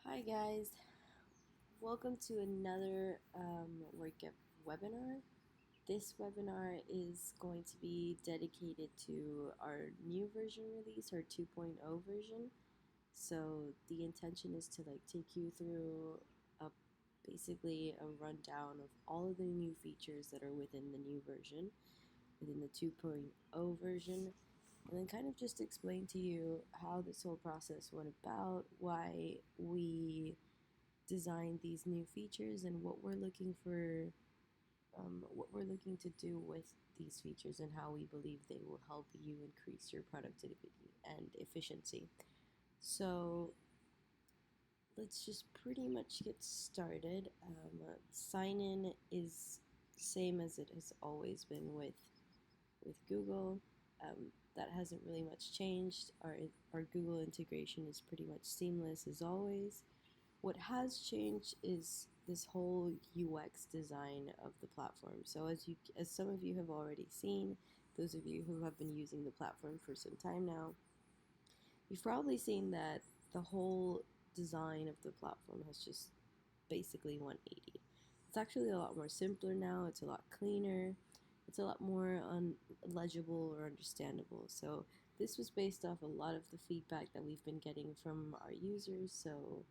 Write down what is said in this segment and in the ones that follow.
Hi guys, welcome to another Workep webinar. This webinar is going to be dedicated to our new version release, our 2.0 version. So the intention is to take you through basically a rundown of all of the new features that are within the new version, within the 2.0 version, and then kind of just explain to you how this whole process went about, why we design these new features and what we're looking to do with these features and how we believe they will help you increase your productivity and efficiency. So let's just pretty much get started. Sign in is same as it has always been with Google. That hasn't really much changed. Our Google integration is pretty much seamless as always. What has changed is this whole UX design of the platform. So as some of you have already seen, those of you who have been using the platform for some time now, you've probably seen that the whole design of the platform has just basically 180. It's actually a lot more simpler now, it's a lot cleaner, it's a lot more legible or understandable. So this was based off a lot of the feedback that we've been getting from our users. So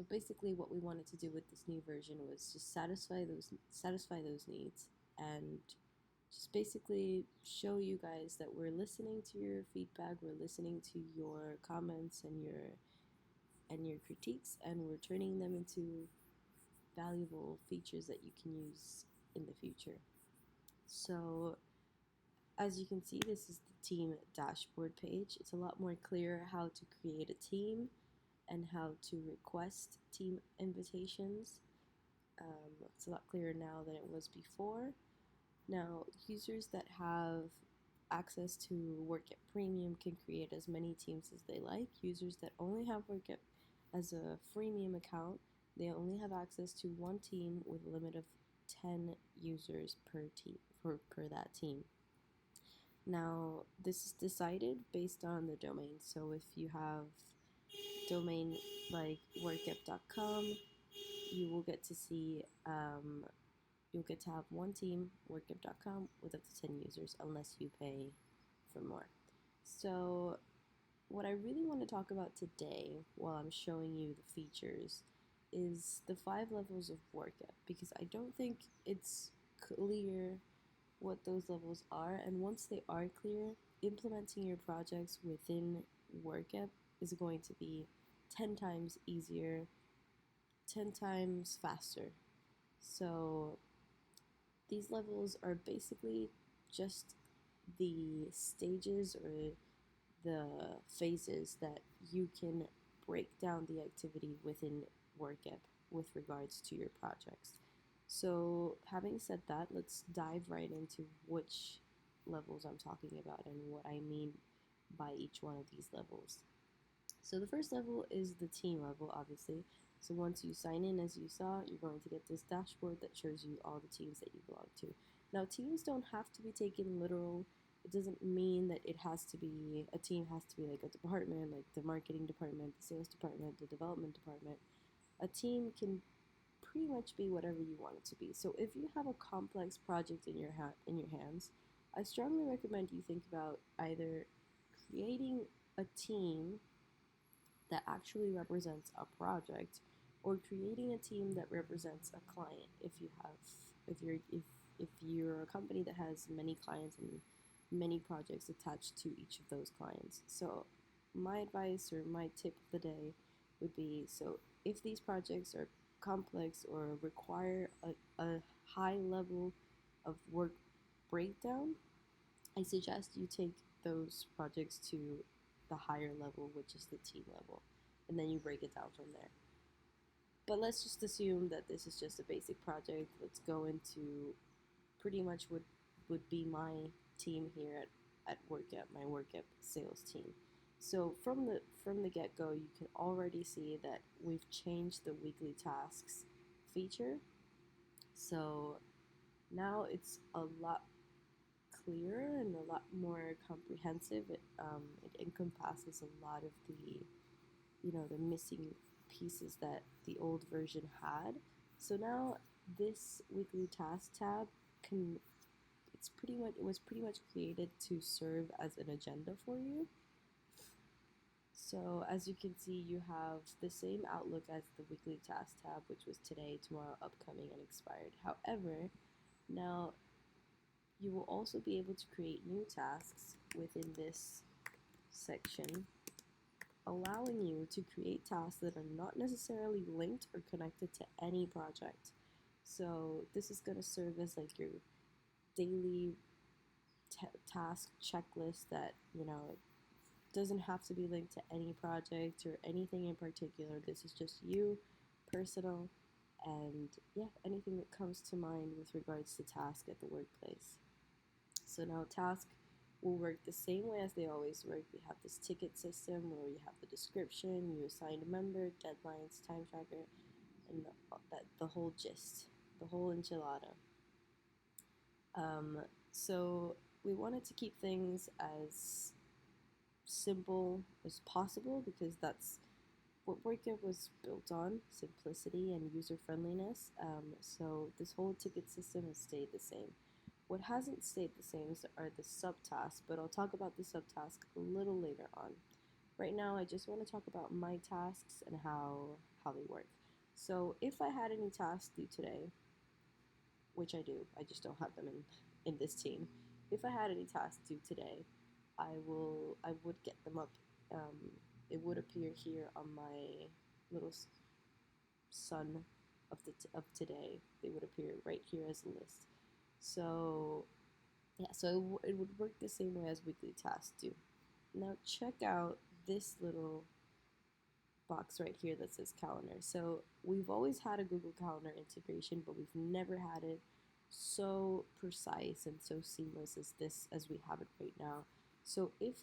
basically what we wanted to do with this new version was just satisfy those needs and just basically show you guys that we're listening to your feedback, we're listening to your comments and your critiques, and we're turning them into valuable features that you can use in the future. So as you can see, this is the team dashboard page. It's a lot more clear how to create a team and how to request team invitations. It's a lot clearer now than it was before. Now, users that have access to Workep Premium can create as many teams as they like. Users that only have Workep as a freemium account, they only have access to one team with a limit of 10 users per team per that team. Now, this is decided based on the domain. So if you have domain like workep.com, you will get to see you'll get to have one team, workep.com, with up to 10 users unless you pay for more. So what I really want to talk about today while I'm showing you the features is the 5 levels of Workep, because I don't think it's clear what those levels are, and once they are clear, implementing your projects within Workep is going to be 10 times easier, 10 times faster. So these levels are basically just the stages or the phases that you can break down the activity within Workep with regards to your projects. So having said that, let's dive right into which levels I'm talking about and what I mean by each one of these levels. So the first level is the team level, obviously. So once you sign in, as you saw, you're going to get this dashboard that shows you all the teams that you belong to. Now, teams don't have to be taken literal. It doesn't mean that a team has to be like a department, like the marketing department, the sales department, the development department. A team can pretty much be whatever you want it to be. So if you have a complex project in your hands, I strongly recommend you think about either creating a team that actually represents a project, or creating a team that represents a client. If you're a company that has many clients and many projects attached to each of those clients. So my advice or my tip of the day would be, so if these projects are complex or require a high level of work breakdown, I suggest you take those projects to the higher level, which is the team level, and then you break it down from there. But let's just assume that this is just a basic project. Let's go into pretty much what would be my team here at Workep, my Workep sales team. So from the get-go, you can already see that we've changed the weekly tasks feature. So now it's a lot clearer and a lot more comprehensive. It encompasses a lot of the missing pieces that the old version had. So now this weekly task tab can it was pretty much created to serve as an agenda for you. So as you can see, you have the same outlook as the weekly task tab, which was today, tomorrow, upcoming, and expired. However, now you will also be able to create new tasks within this section, allowing you to create tasks that are not necessarily linked or connected to any project. So this is going to serve as like your daily task checklist that, doesn't have to be linked to any project or anything in particular. This is just you, personal, and yeah, anything that comes to mind with regards to task at the workplace. So now task will work the same way as they always work. We have this ticket system where you have the description, you assign a member, deadlines, time tracker, and the whole gist, the whole enchilada. So we wanted to keep things as simple as possible because that's what Workep was built on, simplicity and user-friendliness. So this whole ticket system has stayed the same. What hasn't stayed the same are the subtasks, but I'll talk about the subtasks a little later on. Right now, I just want to talk about my tasks and how they work. So if I had any tasks due today, which I do, I just don't have them in this team. If I had any tasks due today, I would get them up. It would appear here on my little sun of today. They would appear right here as a list. So yeah, so it would work the same way as weekly tasks do. Now check out this little box right here that says calendar. So we've always had a Google Calendar integration, but we've never had it so precise and so seamless as we have it right now. So if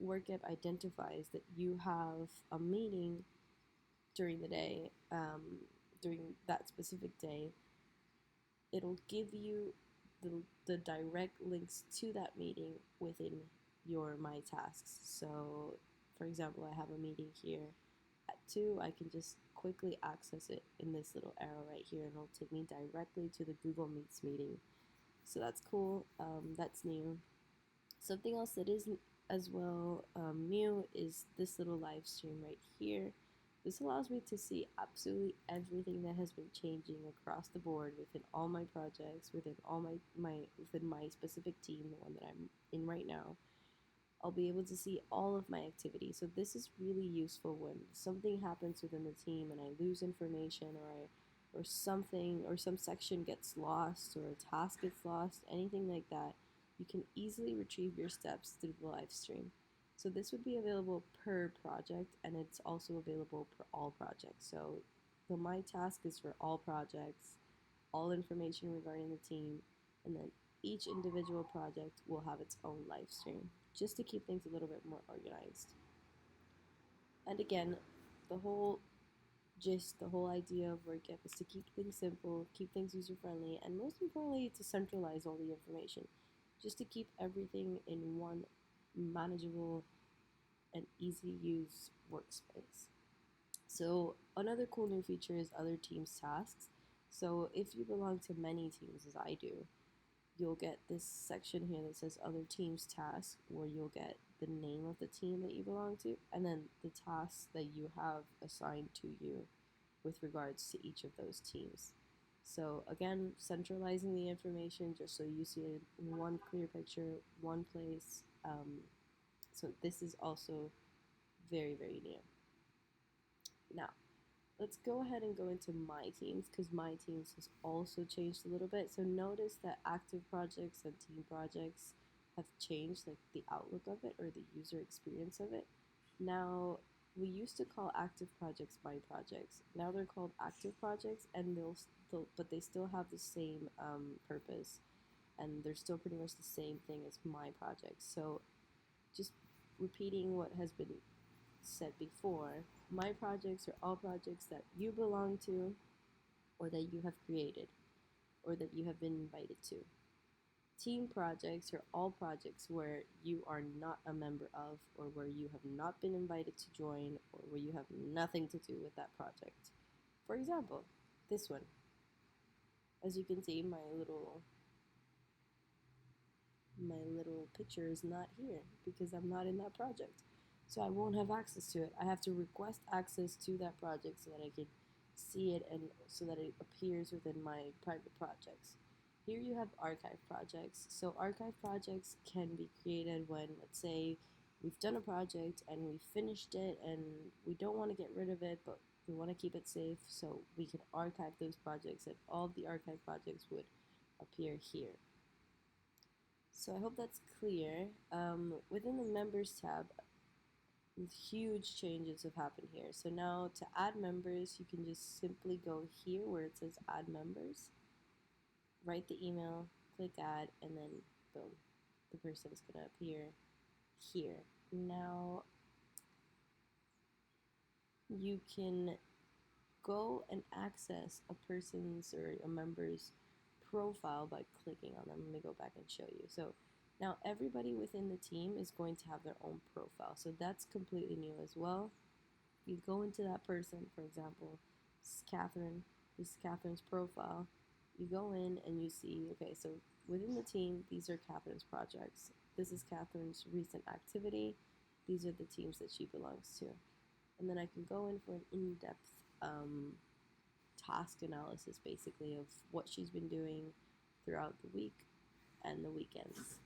Workep identifies that you have a meeting during the day, during that specific day, it'll give you the direct links to that meeting within your My Tasks. So, for example, I have a meeting here at 2. I can just quickly access it in this little arrow right here, and it'll take me directly to the Google Meets meeting. So that's cool. That's new. Something else that isn't as well new is this little live stream right here. This allows me to see absolutely everything that has been changing across the board within all my projects, within all within my specific team, the one that I'm in right now. I'll be able to see all of my activity. So this is really useful when something happens within the team and I lose information or something or some section gets lost or a task gets lost, anything like that. You can easily retrieve your steps through the live stream. So this would be available per project, and it's also available for all projects. So the My Task is for all projects, all information regarding the team, and then each individual project will have its own live stream, just to keep things a little bit more organized. And again, the whole idea of Workep is to keep things simple, keep things user-friendly, and most importantly, to centralize all the information, just to keep everything in one manageable and easy-use workspace. So another cool new feature is other teams' tasks. So if you belong to many teams, as I do, you'll get this section here that says other teams tasks, where you'll get the name of the team that you belong to, and then the tasks that you have assigned to you with regards to each of those teams. So again, centralizing the information just so you see it in one clear picture, one place. So this is also very, very new. Now, let's go ahead and go into My Teams, because My Teams has also changed a little bit. So notice that active projects and team projects have changed, like the outlook of it or the user experience of it. Now, we used to call active projects My Projects. Now they're called active projects, and but they still have the same purpose, and they're still pretty much the same thing as My Projects. So just repeating what has been said before, My Projects are all projects that you belong to, or that you have created, or that you have been invited to. team projects are all projects where you are not a member of, or where you have not been invited to join, or where you have nothing to do with that project. For example, this one. As you can see, my little picture is not here because I'm not in that project. So I won't have access to it. I have to request access to that project so that I can see it and so that it appears within my private projects. Here you have archive projects. So archive projects can be created when, let's say, we've done a project and we finished it and we don't want to get rid of it, but we want to keep it safe, so we can archive those projects, and all of the archive projects would appear here. So I hope that's clear. Within the members tab, huge changes have happened here. So now to add members, you can just simply go here where it says add members, write the email, click add, and then boom, the person is going to appear here. Now you can go and access a person's or a member's profile by clicking on them. Let me go back and show you. So now everybody within the team is going to have their own profile. So that's completely new as well. You go into that person, for example, this is Catherine. This is Catherine's profile. You go in and you see, okay, so within the team, these are Catherine's projects. This is Catherine's recent activity. These are the teams that she belongs to. And then I can go in for an in-depth task analysis, basically, of what she's been doing throughout the week and the weekends.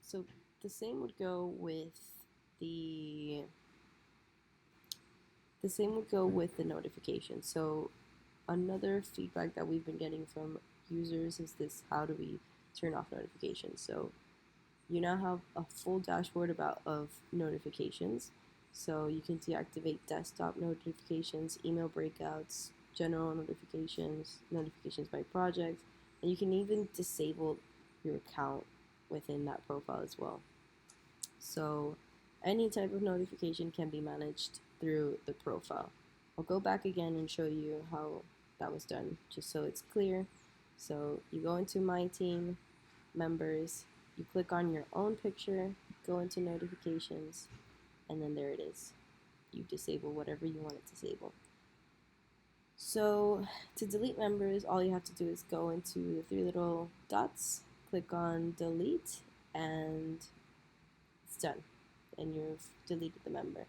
So the same would go with the notifications. So another feedback that we've been getting from users is this: how do we turn off notifications? So you now have a full dashboard of notifications. So you can deactivate desktop notifications, email breakouts, general notifications, notifications by project, and you can even disable your account within that profile as well. So any type of notification can be managed through the profile. I'll go back again and show you how that was done, just so it's clear. So you go into My Team, Members, you click on your own picture, go into notifications, and then there it is. You disable whatever you want to disable. So to delete members, all you have to do is go into the three little dots, click on delete, and it's done. And you've deleted the member.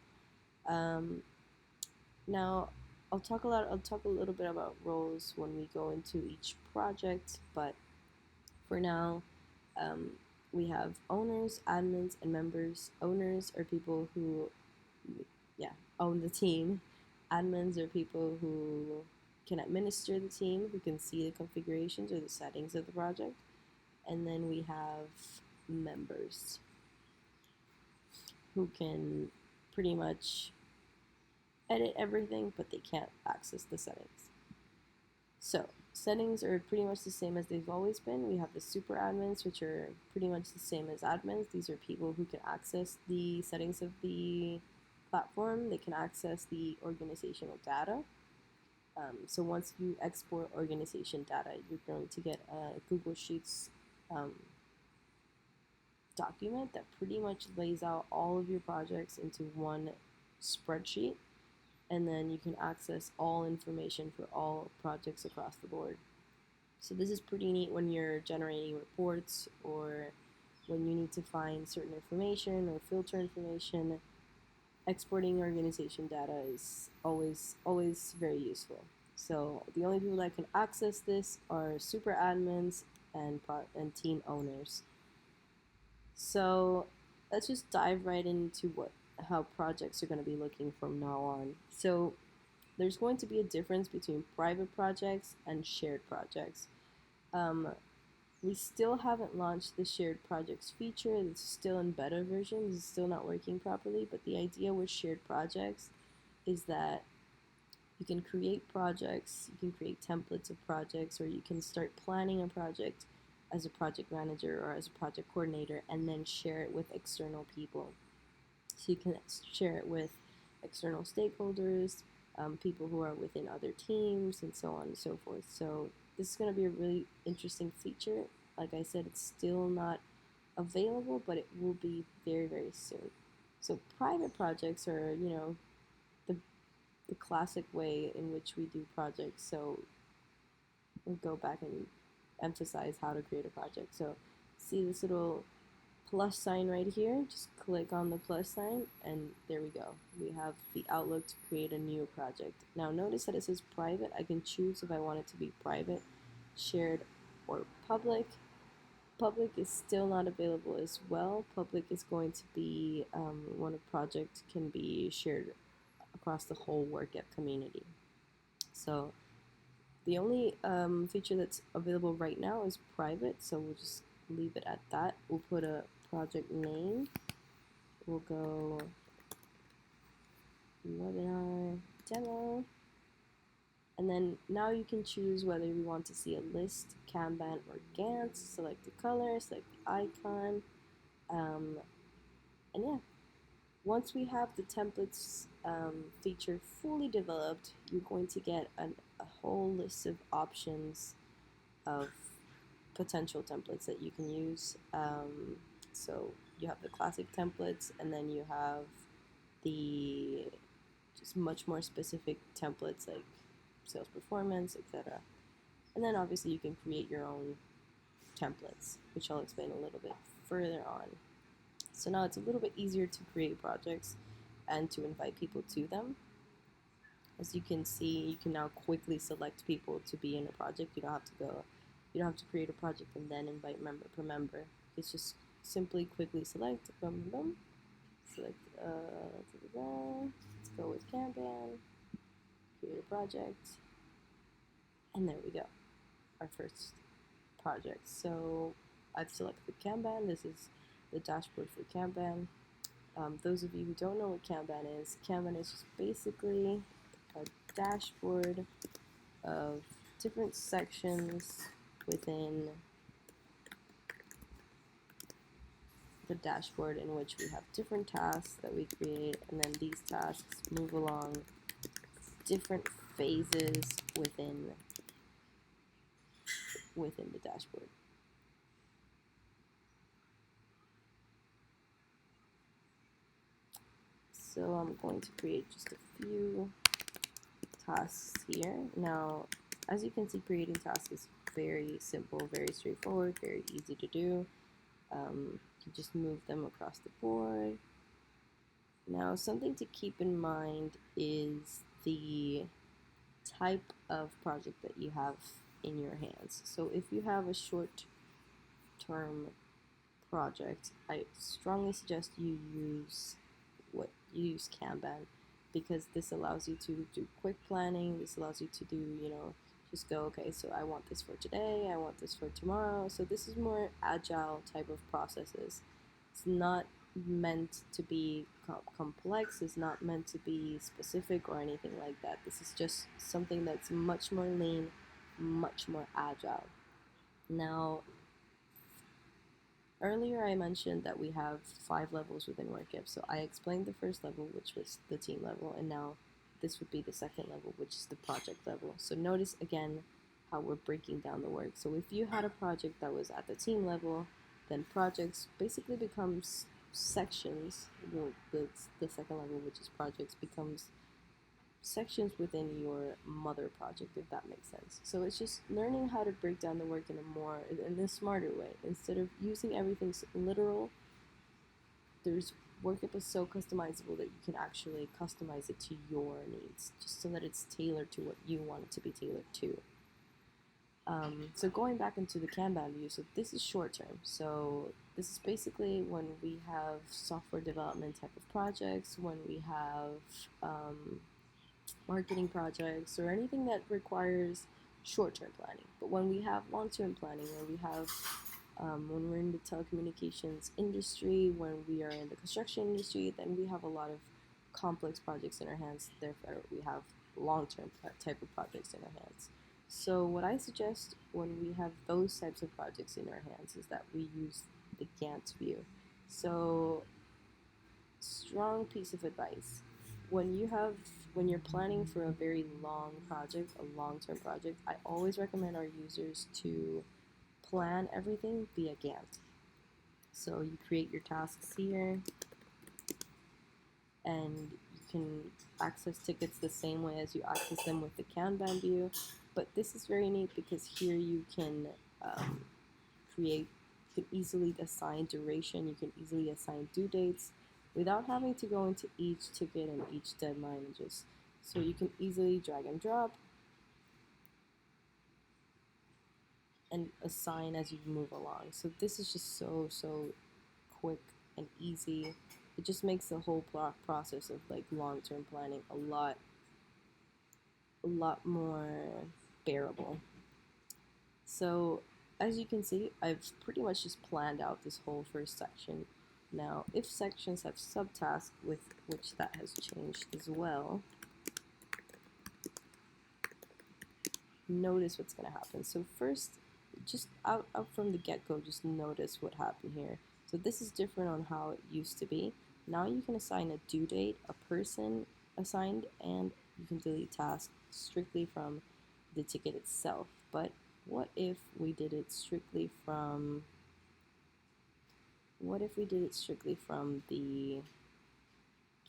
Now I'll talk a little bit about roles when we go into each project, but for now, we have owners, admins, and members. Owners are people who, own the team. Admins are people who can administer the team, who can see the configurations or the settings of the project. And then we have members, who can pretty much edit everything, but they can't access the settings. So settings are pretty much the same as they've always been. We have the super admins, which are pretty much the same as admins. These are people who can access the settings of the platform. They can access the organizational data. So once you export organization data, you're going to get a Google Sheets document that pretty much lays out all of your projects into one spreadsheet. And then you can access all information for all projects across the board. So this is pretty neat when you're generating reports or when you need to find certain information or filter information. Exporting organization data is always very useful. So the only people that can access this are super admins and team owners. So let's just dive right into how projects are going to be looking from now on. So there's going to be a difference between private projects and shared projects. We still haven't launched the shared projects feature. It's still in beta version. It's still not working properly, but the idea with shared projects is that you can create projects, you can create templates of projects, or you can start planning a project as a project manager or as a project coordinator and then share it with external people. So you can share it with external stakeholders, people who are within other teams, and so on and so forth. So this is going to be a really interesting feature. Like I said, it's still not available, but it will be very, very soon. So private projects are, the, the classic way in which we do projects. So we'll go back and emphasize how to create a project. So see this little plus sign right here, just click on the plus sign, and there we go. We have the outlook to create a new project. Now notice that it says private. I can choose if I want it to be private, shared, or public. Public is still not available as well. Public is going to be when a project can be shared across the whole Workep community. So the only feature that's available right now is private, so we'll just leave it at that. We'll put a project name. We'll go webinar demo. And then now you can choose whether you want to see a list, Kanban, or Gantt. Select the color, select the icon. And yeah, once we have the templates feature fully developed, you're going to get a whole list of options of potential templates that you can use. So you have the classic templates, and then you have the just much more specific templates like sales performance, etc. And then obviously you can create your own templates, which I'll explain a little bit further on. So now it's a little bit easier to create projects and to invite people to them. As you can see, you can now quickly select people to be in a project. You don't have to create a project and then invite member per member. It's just simply quickly select, boom, boom, select, let's go with Kanban, create a project, and there we go, our first project. So I've selected Kanban. This is the dashboard for Kanban. Those of you who don't know what Kanban is just basically a dashboard of different sections within the dashboard, in which we have different tasks that we create, and then these tasks move along different phases within the dashboard. So I'm going to create just a few tasks here. Now, as you can see, creating tasks is very simple, very straightforward, very easy to do. You just move them across the board. Now, something to keep in mind is the type of project that you have in your hands. So if you have a short-term project, I strongly suggest you use Kanban, because this allows you to do quick planning. This allows you to do, just go, okay, so I want this for today, I want this for tomorrow. So this is more agile type of processes. It's not meant to be complex, it's not meant to be specific or anything like that. This is just something that's much more lean, much more agile. Now, earlier I mentioned that we have 5 levels within Workep. So I explained the first level, which was the team level, and now this would be the second level, which is the project level. So notice again how we're breaking down the work. So if you had a project that was at the team level, then projects basically becomes sections. The second level, which is projects, becomes sections within your mother project, if that makes sense. So it's just learning how to break down the work in a smarter way. Instead of using everything literal, Workep is so customizable that you can actually customize it to your needs, just so that it's tailored to what you want it to be tailored to. So going back into the Kanban view, so this is short term. So this is basically when we have software development type of projects, when we have marketing projects, or anything that requires short-term planning. But when we have long-term planning, when we're in the telecommunications industry, when we are in the construction industry, then we have a lot of complex projects in our hands. Therefore, we have long-term type of projects in our hands. So what I suggest when we have those types of projects in our hands is that we use the Gantt view. So, strong piece of advice: when you're planning for a very long project, a long-term project, I always recommend our users to plan everything via Gantt. So you create your tasks here, and you can access tickets the same way as you access them with the Kanban view. But this is very neat because here you can create, you can easily assign duration, you can easily assign due dates without having to go into each ticket and each deadline and just, so you can easily drag and drop and assign as you move along. So this is just so quick and easy. It just makes the whole process of like long-term planning a lot more bearable. So as you can see, I've pretty much just planned out this whole first section. Now, if sections have subtasks, with which that has changed as well, notice what's going to happen. So first, just out from the get-go, just notice what happened here. So this is different on how it used to be. Now you can assign a due date, a person assigned, and you can delete tasks strictly from the ticket itself. But what if we did it strictly from the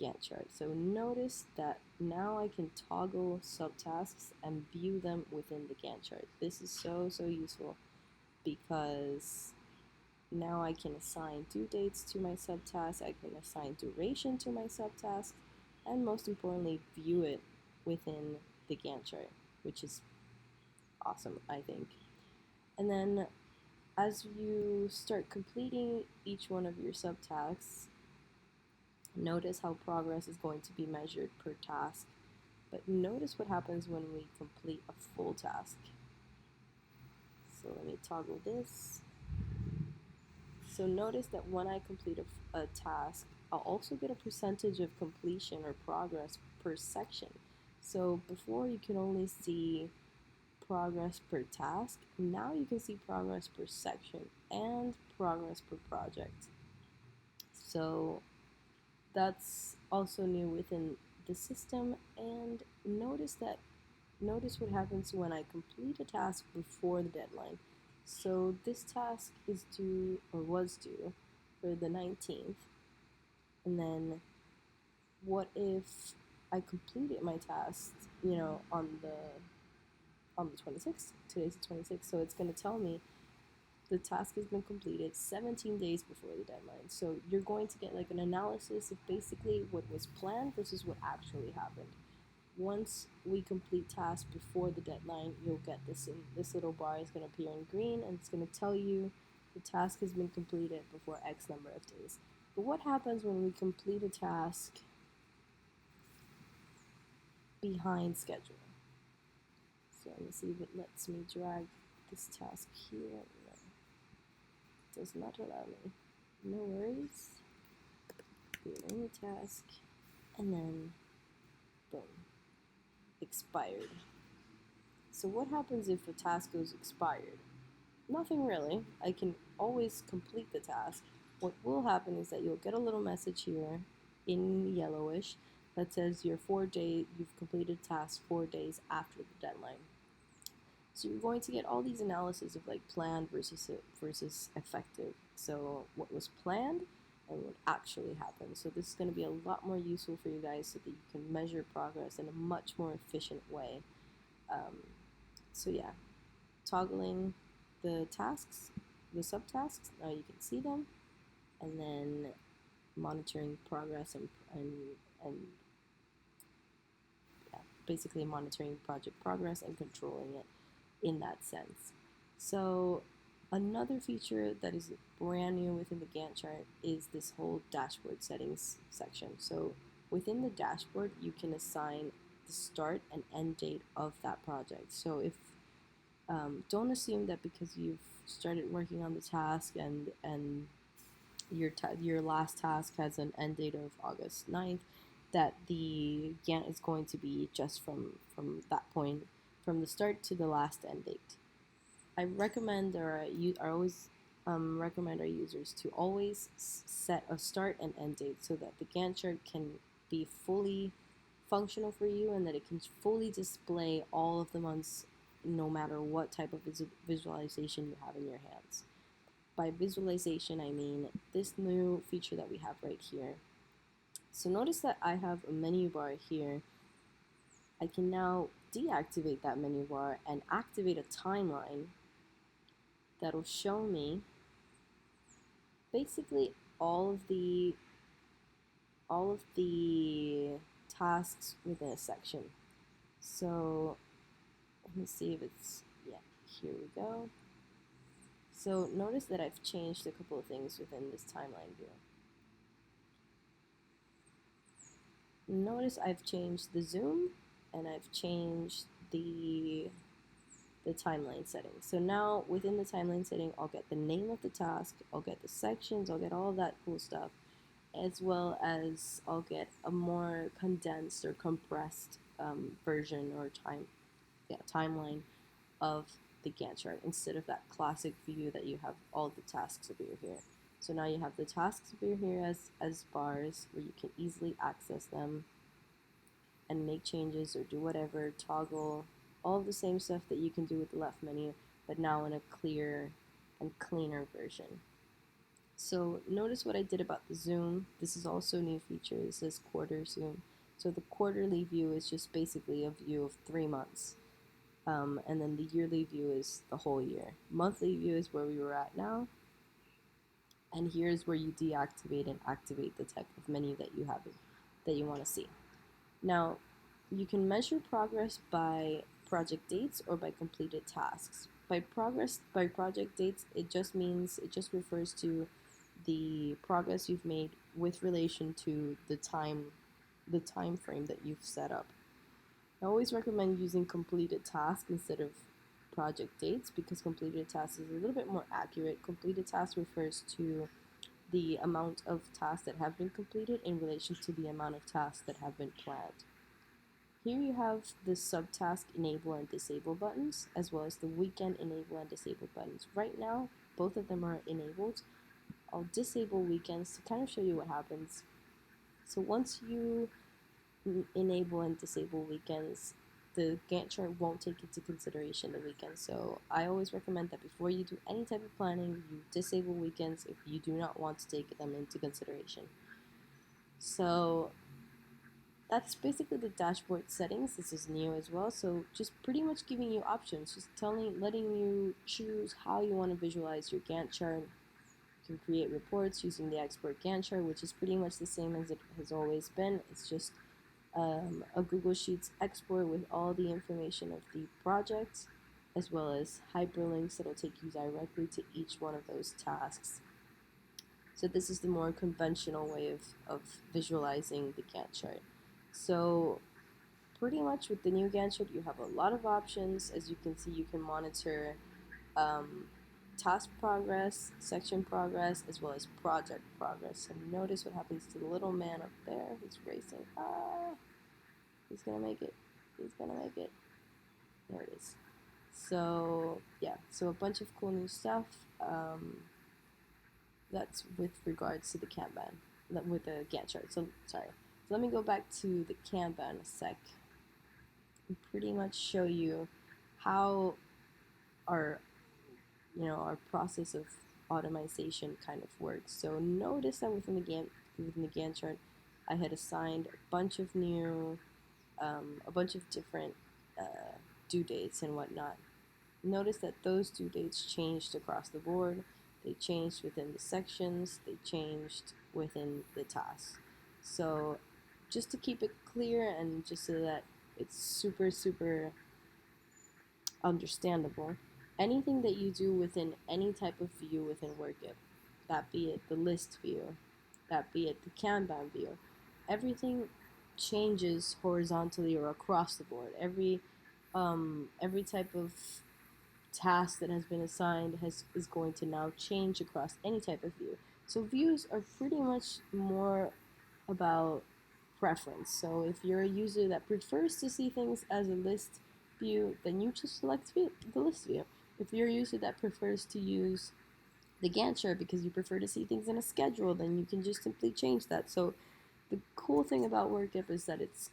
Gantt chart? So notice that now I can toggle subtasks and view them within the Gantt chart. This is so useful because now I can assign due dates to my subtasks, I can assign duration to my subtasks, and most importantly, view it within the Gantt chart, which is awesome, I think. And then as you start completing each one of your subtasks, notice how progress is going to be measured per task. But notice what happens when we complete a full task. So let me toggle this. So notice that when I complete a task, I'll also get a percentage of completion or progress per section. So before you can only see progress per task, now you can see progress per section and progress per project. So that's also new within the system. And notice what happens when I complete a task before the deadline. So this task is due, or was due, for the 19th. And then what if I completed my task, on the 26th? Today's the 26th, so it's going to tell me the task has been completed 17 days before the deadline. So you're going to get like an analysis of basically what was planned versus what actually happened. Once we complete tasks before the deadline, you'll get this little bar is going to appear in green, and it's going to tell you the task has been completed before X number of days. But what happens when we complete a task behind schedule? So let me see if it lets me drag this task here. No, it does not allow me. No worries. Rename the task, and then boom. Expired. So what happens if a task goes expired? Nothing really. I can always complete the task. What will happen is that you'll get a little message here in yellowish that says you've completed task 4 days after the deadline. So you're going to get all these analyses of like planned versus effective. So what was planned and what actually happened. So this is going to be a lot more useful for you guys so that you can measure progress in a much more efficient way. So yeah, toggling the tasks, the subtasks, now you can see them, and then monitoring progress and yeah, basically monitoring project progress and controlling it in that sense. So another feature that is brand new within the Gantt chart is this whole dashboard settings section. So within the dashboard, you can assign the start and end date of that project. So if don't assume that because you've started working on the task and your last task has an end date of August 9th, that the Gantt is going to be just from that point, from the start to the last end date. I recommend, or I always recommend our users to always set a start and end date so that the Gantt chart can be fully functional for you and that it can fully display all of the months no matter what type of visualization you have in your hands. By visualization, I mean this new feature that we have right here. So notice that I have a menu bar here. I can now deactivate that menu bar and activate a timeline that'll show me basically all of the tasks within a section. So let me see if it's, yeah, here we go. So notice that I've changed a couple of things within this timeline view. Notice I've changed the zoom and I've changed the timeline setting. So now within the timeline setting, I'll get the name of the task, I'll get the sections, I'll get all that cool stuff, as well as I'll get a more condensed or compressed version or timeline of the Gantt chart instead of that classic view that you have all the tasks appear here. So now you have the tasks appear here as bars where you can easily access them and make changes or do whatever, toggle, all of the same stuff that you can do with the left menu, but now in a clear and cleaner version. So notice what I did about the zoom. This is also a new feature. It says quarter zoom. So the quarterly view is just basically a view of 3 months. And then the yearly view is the whole year. Monthly view is where we were at now. And here's where you deactivate and activate the type of menu that you have that you want to see. Now, you can measure progress by project dates or by completed tasks. By project dates, it just refers to the progress you've made with relation to the time frame that you've set up. I always recommend using completed tasks instead of project dates because completed tasks is a little bit more accurate. Completed tasks refers to the amount of tasks that have been completed in relation to the amount of tasks that have been planned. Here you have the subtask enable and disable buttons, as well as the weekend enable and disable buttons. Right now, both of them are enabled. I'll disable weekends to kind of show you what happens. So once you enable and disable weekends, the Gantt chart won't take into consideration the weekends. So I always recommend that before you do any type of planning, you disable weekends if you do not want to take them into consideration. So that's basically the dashboard settings. This is new as well, so just pretty much giving you options, just letting you choose how you want to visualize your Gantt chart. You can create reports using the export Gantt chart, which is pretty much the same as it has always been. It's just a Google Sheets export with all the information of the project, as well as hyperlinks that will take you directly to each one of those tasks. So this is the more conventional way of visualizing the Gantt chart. So pretty much with the new Gantt chart, you have a lot of options. As you can see, you can monitor task progress, section progress, as well as project progress. And notice what happens to the little man up there. He's racing. He's gonna make it. He's gonna make it. There it is. So yeah, so a bunch of cool new stuff. That's with regards to the Kanban, with the Gantt chart. So sorry. So let me go back to the Kanban a sec and pretty much show you how our process of automation kind of works. So notice that within the Gantt chart, I had assigned a bunch of different due dates and whatnot. Notice that those due dates changed across the board. They changed within the sections. They changed within the tasks. So just to keep it clear and just so that it's super understandable, anything that you do within any type of view within Workep, that be it the list view, that be it the Kanban view, everything changes horizontally or across the board. Every type of task that has been assigned is going to now change across any type of view. So views are pretty much more about preference. So if you're a user that prefers to see things as a list view, then you just select the list view. If you're a user that prefers to use the Gantt chart because you prefer to see things in a schedule, then you can just simply change that. So the cool thing about Workep is that it's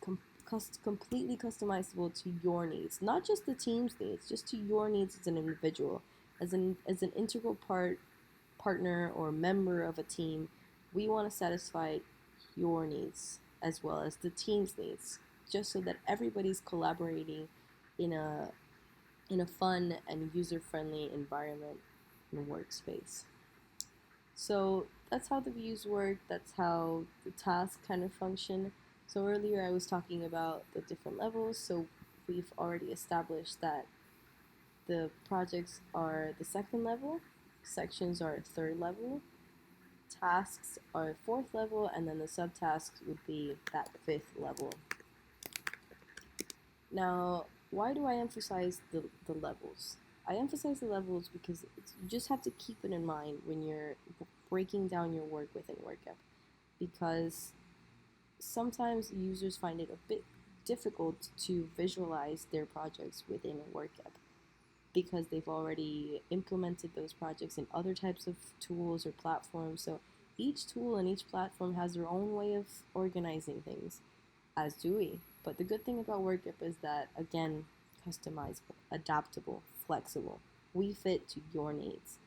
completely customizable to your needs, not just the team's needs, just to your needs as an individual, as an integral partner or member of a team. We want to satisfy your needs as well as the team's needs, just so that everybody's collaborating in a fun and user-friendly environment and workspace. So that's how the views work, that's how the tasks kind of function. So earlier I was talking about the different levels, so we've already established that the projects are the second level, sections are third level, tasks are fourth level, and then the subtasks would be that fifth level. Now, why do I emphasize the levels? I emphasize the levels because you just have to keep it in mind when you're breaking down your work within Workep, because sometimes users find it a bit difficult to visualize their projects within Workep because they've already implemented those projects in other types of tools or platforms. So each tool and each platform has their own way of organizing things, as do we. But the good thing about Workep is that, again, customizable, adaptable, flexible. We fit to your needs.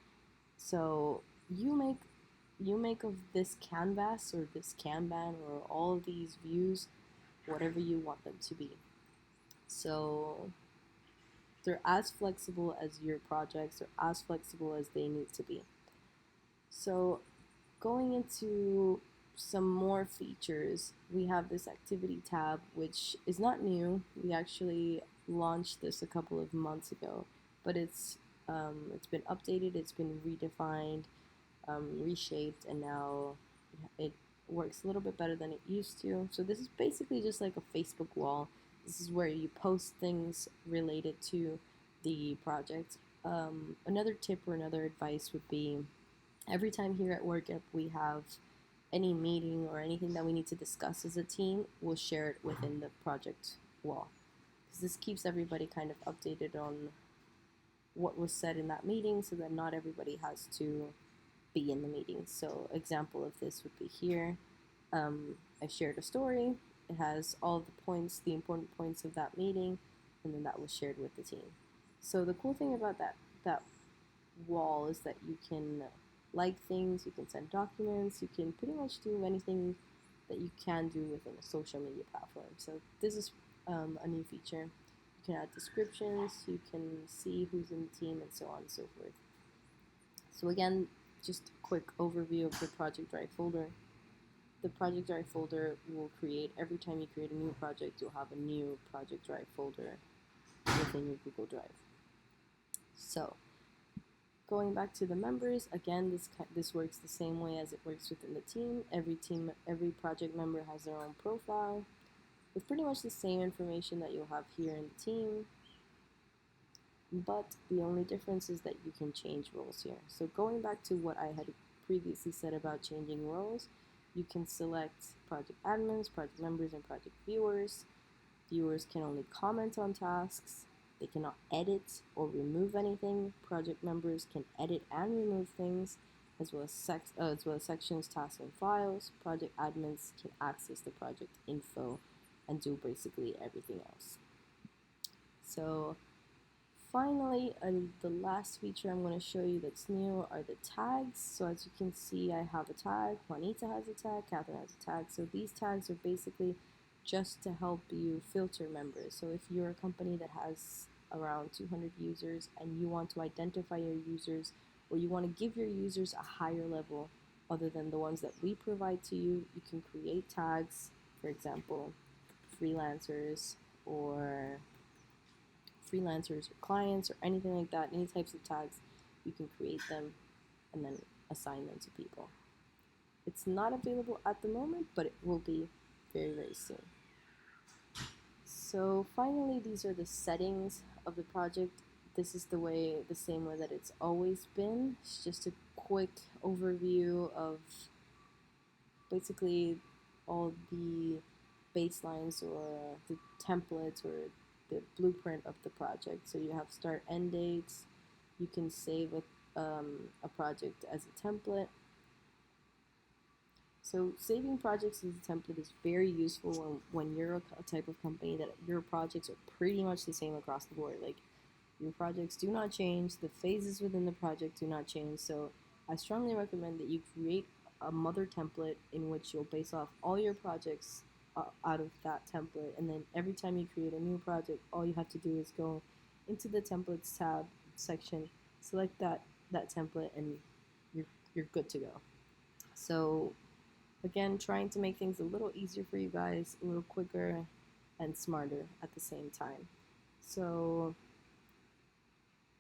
So you make of this canvas or this Kanban or all of these views whatever you want them to be. So they're as flexible as your projects, or as flexible as they need to be. So going into some more features, we have this activity tab, which is not new. We actually launched this a couple of months ago, but it's been updated, it's been redefined, reshaped, and now it works a little bit better than it used to. So this is basically just like a Facebook wall. This is where you post things related to the project. Another tip or another advice would be, every time here at Workep we have any meeting or anything that we need to discuss as a team, we'll share it within the project wall, because this keeps everybody kind of updated on what was said in that meeting, so that not everybody has to be in the meeting. So example of this would be here. I shared a story. It has all the points, the important points of that meeting, and then that was shared with the team. So the cool thing about that wall is that you can like things, you can send documents, you can pretty much do anything that you can do within a social media platform. So this is a new feature. You can add descriptions, you can see who's in the team, and so on and so forth. So again, just a quick overview of the Project Drive folder. The Project Drive folder will create, every time you create a new project, you'll have a new Project Drive folder within your Google Drive. So, going back to the members, again, this works the same way as it works within the team. Every project member has their own profile with pretty much the same information that you'll have here in the team, but the only difference is that you can change roles here. So going back to what I had previously said about changing roles, you can select project admins, project members, and project viewers. Viewers can only comment on tasks. They cannot edit or remove anything. Project members can edit and remove things, as well as sections, tasks, and files. Project admins can access the project info and do basically everything else. So finally, the last feature I'm going to show you that's new are the tags. So as you can see, I have a tag, Juanita has a tag, Catherine has a tag. So these tags are basically just to help you filter members. So if you're a company that has around 200 users and you want to identify your users, or you want to give your users a higher level other than the ones that we provide to you, you can create tags, for example, freelancers or clients or anything like that, any types of tags, you can create them and then assign them to people. It's not available at the moment, but it will be very, very soon. So finally, these are the settings of the project. This is the same way that it's always been. It's just a quick overview of basically all the baselines or the templates or the blueprint of the project. So you have start end dates. You can save a project as a template. So saving projects as a template is very useful when you're a type of company that your projects are pretty much the same across the board. Like your projects do not change, the phases within the project do not change. So I strongly recommend that you create a mother template in which you'll base off all your projects out of that template. And then every time you create a new project, all you have to do is go into the templates tab section, select that template, and you're good to go. So again, trying to make things a little easier for you guys, a little quicker and smarter at the same time. So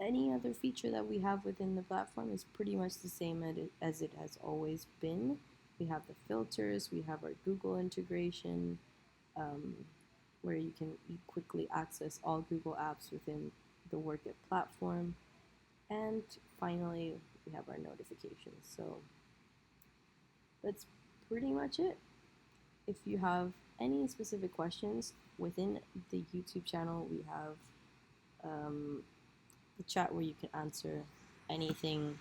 any other feature that we have within the platform is pretty much the same as it has always been. We have the filters, we have our Google integration, um, where you can quickly access all Google apps within the Workep platform. And finally, we have our notifications. So that's pretty much it. If you have any specific questions within the YouTube channel, we have the chat where you can answer anything.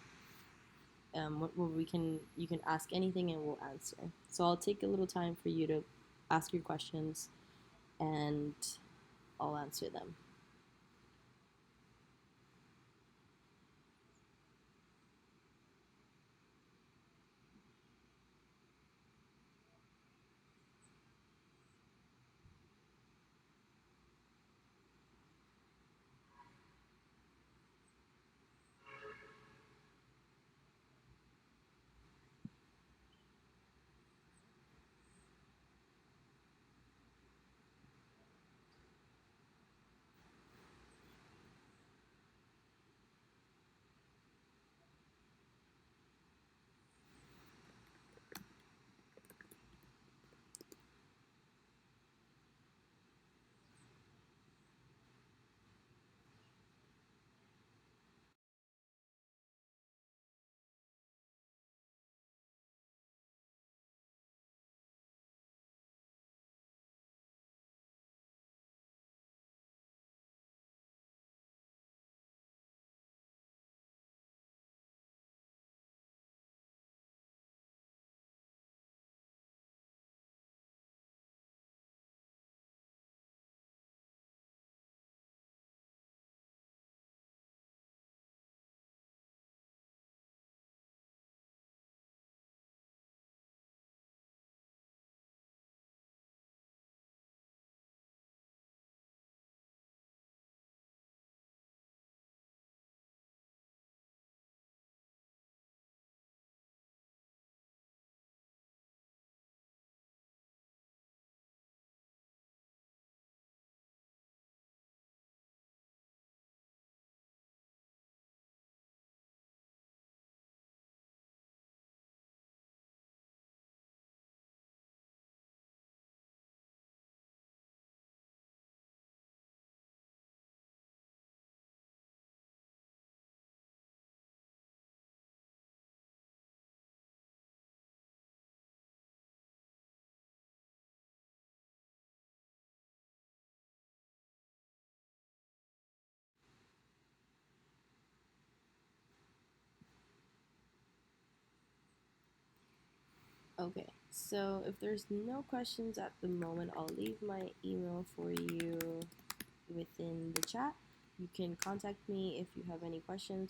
Where you can ask anything and we'll answer. So I'll take a little time for you to ask your questions, and I'll answer them. Okay, so if there's no questions at the moment, I'll leave my email for you within the chat. You can contact me if you have any questions.